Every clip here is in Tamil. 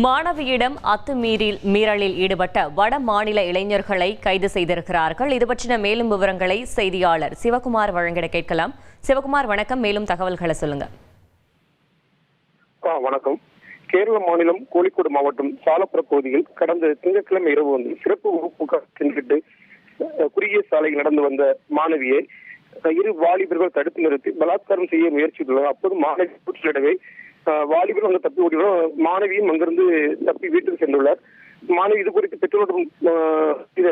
மாணவியிடம் மீறலில் ஈடுபட்ட வட மாநில இளைஞர்களை கைது செய்திருக்கிறார்கள். இது பற்றின மேலும் விவரங்களை செய்தியாளர் சிவகுமார் வழங்கிட கேட்கலாம். சிவகுமார், வணக்கம். மேலும் தகவல்களை சொல்லுங்க. வணக்கம். கேரள மாநிலம் கோழிக்கோடு மாவட்டம் சாலப்புற பகுதியில் கடந்த திங்கட்கிழமை இரவு சிறப்பு வகுப்புக்காக சென்றுவிட்டு குறுகிய சாலையில் நடந்து வந்த மாணவியை இரு வாலிபர்கள் தடுத்து நிறுத்தி பலாத்காரம் செய்ய முயற்சித்துள்ளனர். அப்போது மாணவி கூற்றிடவே வாலிபர் தப்பி ஓடிவிடும். மாணவியும் அங்கிருந்து தப்பி வீட்டுக்கு சென்றுள்ளார். மாணவி இது குறித்து பெற்றோரிடம்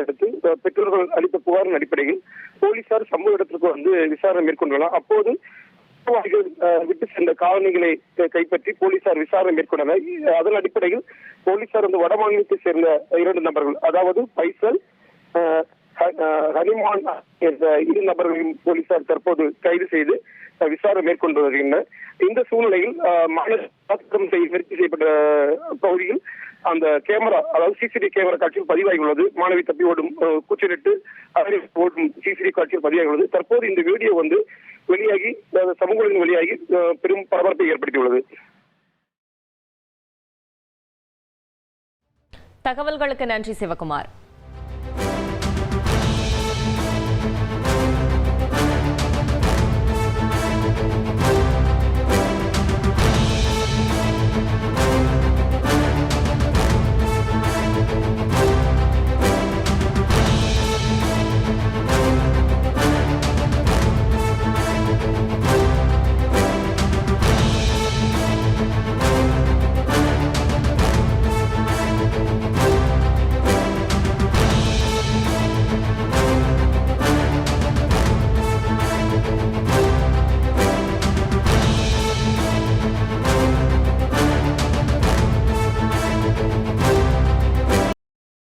அடுத்து பெற்றோர்கள் அளித்த புகாரின் அடிப்படையில் போலீசார் சம்பவ இடத்திற்கு விசாரணை மேற்கொண்டுள்ளனர். அப்போது விட்டு சென்ற காலணிகளை கைப்பற்றி போலீசார் விசாரணை மேற்கொண்டனர். அதன் அடிப்படையில் போலீசார் வட மாநிலத்தை சேர்ந்த 2 நபர்கள், அதாவது பைசல், ஹனிமான் என்ற 2 நபர்களையும் போலீசார் தற்போது கைது செய்து விசாரணை மேற்கொண்டு வருகின்றனர். இந்த சூழ்நிலையில் முயற்சி செய்யப்பட்ட பகுதியில் அந்த கேமரா, அதாவது சிசிடிவி கேமரா காட்சியில் பதிவாகியுள்ளது. மாணவி தப்பி ஓடும் கூச்சலிட்டு ஓடும் சிசிடிவி காட்சியில் பதிவாகியுள்ளது. தற்போது இந்த வீடியோ வெளியாகி சமூகங்களின் வெளியாகி பெரும் பரபரப்பை ஏற்படுத்தியுள்ளது. தகவல்களுக்கு நன்றி சிவகுமார்.